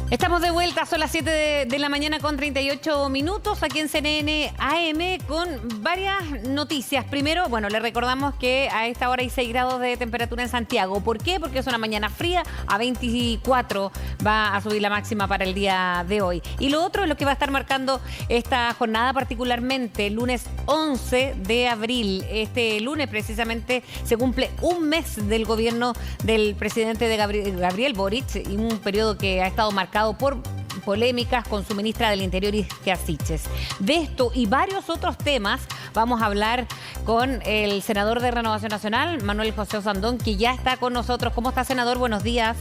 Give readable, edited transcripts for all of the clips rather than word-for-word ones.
Estamos de vuelta, son las 7 de la mañana con 38 minutos aquí en CNN AM con varias noticias. Primero, bueno, le recordamos que a esta hora hay 6 grados de temperatura en Santiago. ¿Por qué? Porque es una mañana fría, a 24 va a subir la máxima para el día de hoy. Y lo otro es lo que va a estar marcando esta jornada, particularmente el lunes 11 de abril. Este lunes precisamente se cumple un mes del gobierno del presidente de Gabriel Boric y un periodo que ha estado marcado por polémicas con su ministra del Interior, Isquia Siches. De esto y varios otros temas vamos a hablar con el senador de Renovación Nacional, Manuel José Osandón, que ya está con nosotros. ¿Cómo está, senador? Buenos días.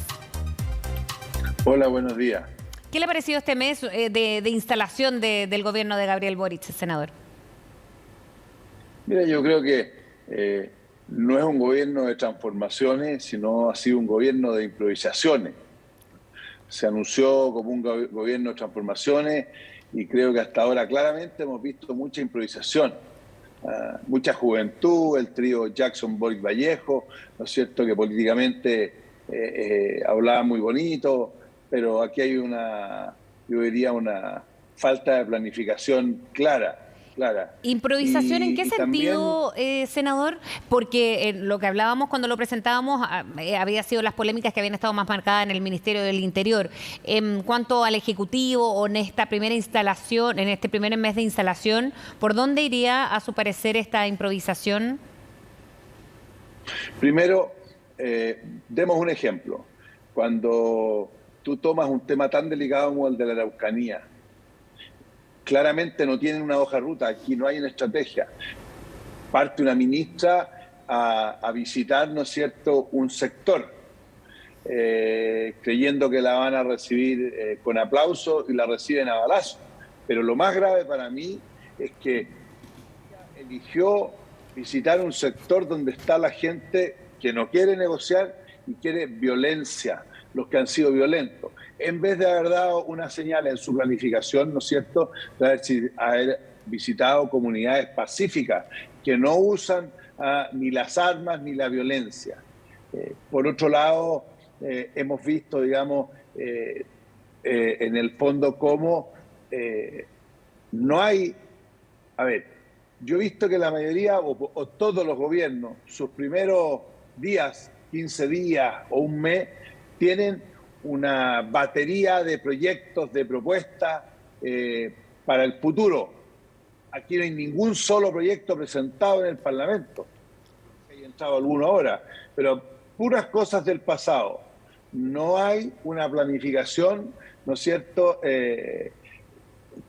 Hola, buenos días. ¿Qué le ha parecido este mes de instalación del gobierno de Gabriel Boric, senador? Mira, yo creo que no es un gobierno de transformaciones, sino ha sido un gobierno de improvisaciones. Se anunció como un gobierno de transformaciones y creo que hasta ahora claramente hemos visto mucha improvisación, mucha juventud, el trío Jackson-Boric-Vallejo, ¿no es cierto?, que políticamente hablaba muy bonito, pero aquí hay yo diría, una falta de planificación clara. ¿Improvisación en qué sentido, también, senador? Porque lo que hablábamos cuando lo presentábamos había sido las polémicas que habían estado más marcadas en el Ministerio del Interior. En cuanto al Ejecutivo o en esta primera instalación, en este primer mes de instalación, ¿por dónde iría, a su parecer, esta improvisación? primero, demos un ejemplo. Cuando tú tomas un tema tan delicado como el de la Araucanía, claramente no tienen una hoja de ruta, aquí no hay una estrategia. Parte una ministra a visitar, ¿no es cierto?, un sector, creyendo que la van a recibir con aplauso y la reciben a balazo. Pero lo más grave para mí es que eligió visitar un sector donde está la gente que no quiere negociar y quiere violencia, los que han sido violentos, en vez de haber dado una señal en su planificación, ¿no es cierto?, de haber visitado comunidades pacíficas que no usan ni las armas ni la violencia. Por otro lado, hemos visto, digamos, en el fondo cómo no hay... A ver, yo he visto que la mayoría o todos los gobiernos, sus primeros días, 15 días o un mes, tienen una batería de proyectos, de propuestas para el futuro. Aquí no hay ningún solo proyecto presentado en el Parlamento. Hay entrado alguno ahora, pero puras cosas del pasado. No hay una planificación, ¿no es cierto?,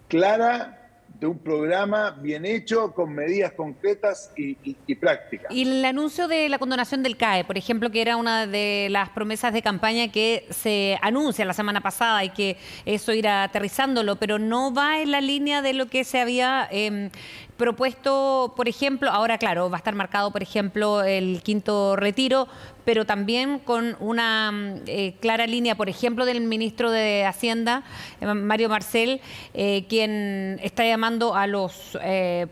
clara, de un programa bien hecho, con medidas concretas y prácticas. Y el anuncio de la condonación del CAE, por ejemplo, que era una de las promesas de campaña que se anuncia la semana pasada y que eso irá aterrizándolo, pero no va en la línea de lo que se había propuesto, por ejemplo, ahora claro, va a estar marcado, por ejemplo, el quinto retiro, pero también con una clara línea, por ejemplo, del ministro de Hacienda, Mario Marcel, quien está llamando a los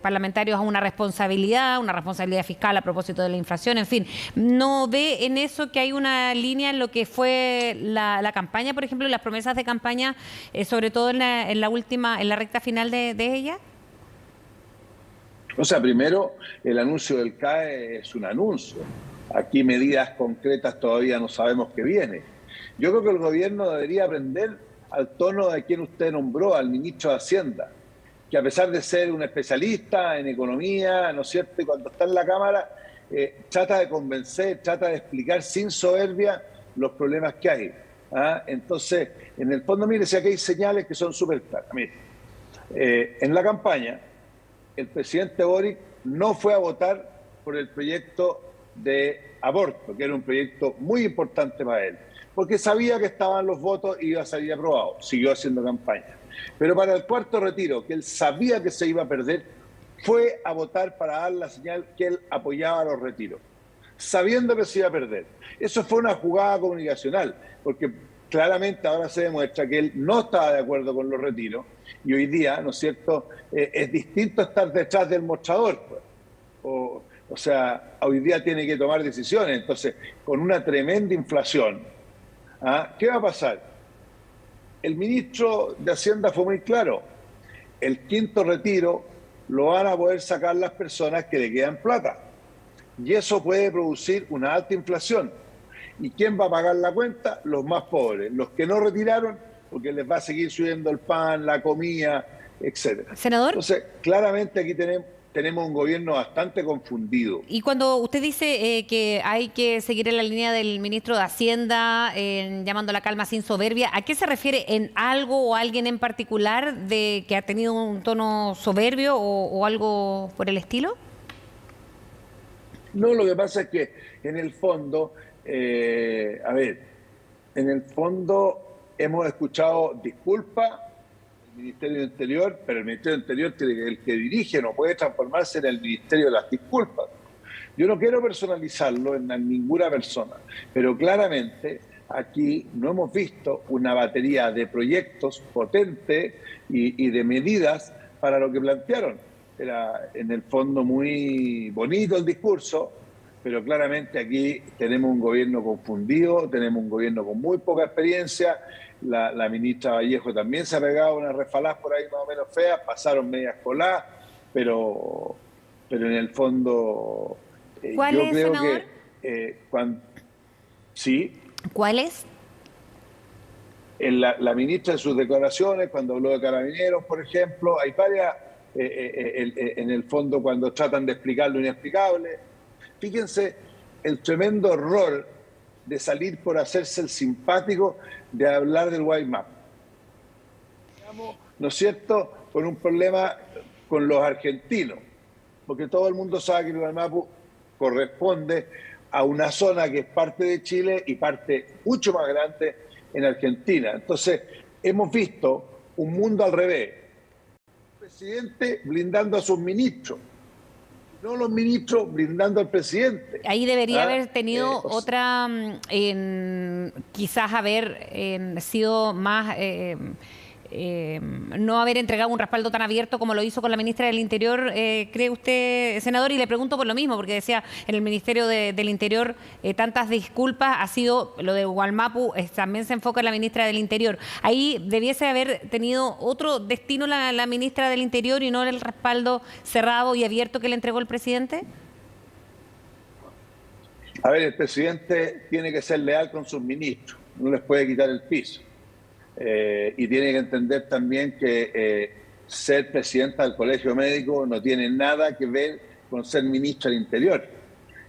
parlamentarios a una responsabilidad fiscal a propósito de la inflación, en fin. ¿No ve en eso que hay una línea en lo que fue la campaña, por ejemplo, y las promesas de campaña, sobre todo en la recta final de ella? O sea, primero, el anuncio del CAE es un anuncio. Aquí medidas concretas todavía no sabemos qué viene. Yo creo que el gobierno debería aprender al tono de quien usted nombró, al ministro de Hacienda, que a pesar de ser un especialista en economía, ¿no es cierto?, y cuando está en la Cámara, trata de convencer, trata de explicar sin soberbia los problemas que hay. Entonces, en el fondo, mire, si aquí hay señales que son súper claras. Mire, en la campaña, el presidente Boric no fue a votar por el proyecto de aborto, que era un proyecto muy importante para él, porque sabía que estaban los votos y iba a salir aprobado. Siguió haciendo campaña. Pero para el cuarto retiro, que él sabía que se iba a perder, fue a votar para dar la señal que él apoyaba los retiros, sabiendo que se iba a perder. Eso fue una jugada comunicacional, porque claramente ahora se demuestra que él no estaba de acuerdo con los retiros y hoy día, ¿no es cierto?, es distinto estar detrás del mostrador, pues. O sea, hoy día tiene que tomar decisiones. Entonces, con una tremenda inflación, ¿qué va a pasar? el ministro de Hacienda fue muy claro. El quinto retiro lo van a poder sacar las personas que le quedan plata. Y eso puede producir una alta inflación. ¿Y quién va a pagar la cuenta? Los más pobres, los que no retiraron, porque les va a seguir subiendo el pan, la comida, etcétera. Senador. Entonces, claramente aquí tenemos un gobierno bastante confundido. Y cuando usted dice que hay que seguir en la línea del ministro de Hacienda, llamando a la calma sin soberbia, ¿a qué se refiere? ¿En algo o alguien en particular de que ha tenido un tono soberbio o algo por el estilo? No, lo que pasa es que en el fondo, hemos escuchado disculpas del Ministerio del Interior, pero el Ministerio del Interior, el que dirige, no puede transformarse en el Ministerio de las Disculpas. Yo no quiero personalizarlo en ninguna persona, pero claramente aquí no hemos visto una batería de proyectos potentes y de medidas para lo que plantearon. Era en el fondo muy bonito el discurso, pero claramente aquí tenemos un gobierno confundido, tenemos un gobierno con muy poca experiencia. La ministra Vallejo también se ha pegado una refalaz por ahí más o menos fea, pasaron medias coladas, pero en el fondo ¿Cuál yo es, creo senador? que sí. ¿Cuál es? La ministra en sus declaraciones, cuando habló de carabineros, por ejemplo, hay varias, en el fondo, cuando tratan de explicar lo inexplicable. Fíjense el tremendo error de salir por hacerse el simpático de hablar del Guaymap. Estamos, ¿no es cierto?, con un problema con los argentinos, porque todo el mundo sabe que el Guaymap corresponde a una zona que es parte de Chile y parte mucho más grande en Argentina. Entonces, hemos visto un mundo al revés. El presidente blindando a sus ministros, no los ministros blindando al presidente. Ahí debería haber tenido otra, quizás haber sido más, no haber entregado un respaldo tan abierto como lo hizo con la ministra del Interior, ¿cree usted, senador? Y le pregunto por lo mismo, porque decía, en el Ministerio del Interior tantas disculpas, ha sido lo de Gualmapu, también se enfoca en la ministra del Interior. Ahí debiese haber tenido otro destino la ministra del Interior y no el respaldo cerrado y abierto que le entregó el presidente. A ver, el presidente tiene que ser leal con sus ministros, no les puede quitar el piso. Y tiene que entender también que ser presidenta del Colegio Médico no tiene nada que ver con ser ministra del Interior.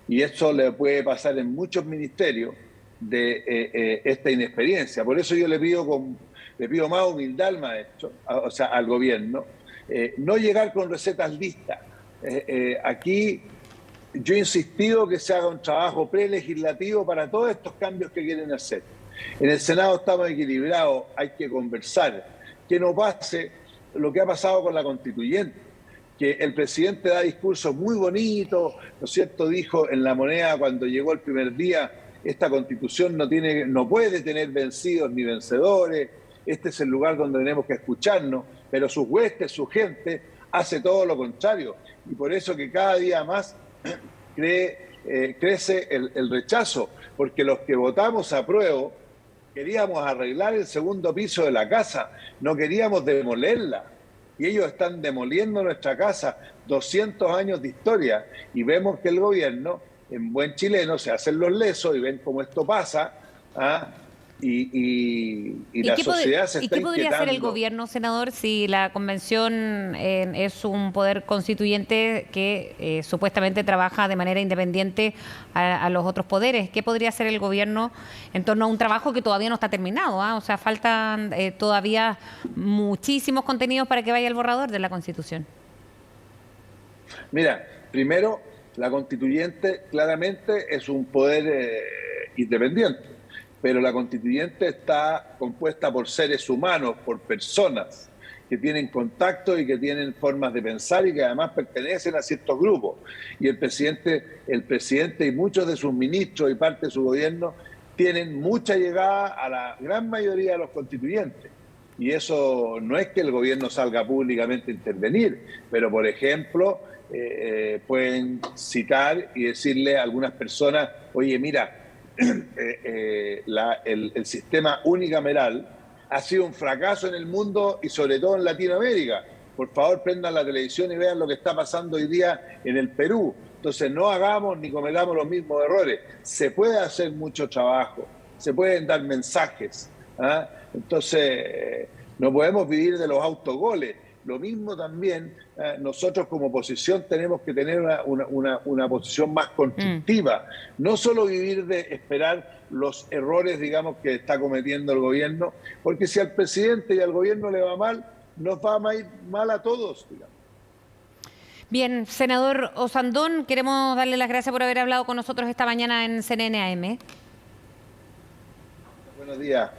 Y eso le puede pasar en muchos ministerios de esta inexperiencia. Por eso yo le pido más humildad al maestro, al gobierno, no llegar con recetas listas. Aquí yo he insistido que se haga un trabajo prelegislativo para todos estos cambios que quieren hacer. En el Senado estamos equilibrados, hay que conversar, que no pase lo que ha pasado con la constituyente, que el presidente da discursos muy bonitos, ¿no es cierto? Dijo en La Moneda cuando llegó el primer día, esta constitución no puede tener vencidos ni vencedores, este es el lugar donde tenemos que escucharnos, pero sus huestes, su gente, hace todo lo contrario. Y por eso que cada día más crece el rechazo, porque los que votamos apruebo queríamos arreglar el segundo piso de la casa, no queríamos demolerla. Y ellos están demoliendo nuestra casa, 200 años de historia. Y vemos que el gobierno, en buen chileno, se hacen los lesos y ven cómo esto pasa. Y la sociedad se está inquietando. ¿Y qué podría hacer el gobierno, senador, si la convención es un poder constituyente que supuestamente trabaja de manera independiente a los otros poderes? ¿Qué podría hacer el gobierno en torno a un trabajo que todavía no está terminado? O sea, faltan todavía muchísimos contenidos para que vaya el borrador de la Constitución. Mira, primero, la constituyente claramente es un poder independiente. Pero la constituyente está compuesta por seres humanos, por personas que tienen contacto y que tienen formas de pensar y que además pertenecen a ciertos grupos. Y el presidente y muchos de sus ministros y parte de su gobierno tienen mucha llegada a la gran mayoría de los constituyentes. Y eso no es que el gobierno salga públicamente a intervenir, pero por ejemplo pueden citar y decirle a algunas personas, oye, mira, el sistema unicameral ha sido un fracaso en el mundo y sobre todo en Latinoamérica. Por favor, prendan la televisión y vean lo que está pasando hoy día en el Perú. Entonces, no hagamos ni cometamos los mismos errores. Se puede hacer mucho trabajo, se pueden dar mensajes. ¿Ah? Entonces, no podemos vivir de los autogoles. Lo mismo también, nosotros como oposición tenemos que tener una posición más constructiva. No solo vivir de esperar los errores, digamos, que está cometiendo el gobierno, porque si al presidente y al gobierno le va mal, nos va a ir mal a todos, digamos. Bien, senador Osandón, queremos darle las gracias por haber hablado con nosotros esta mañana en CNN AM. Buenos días.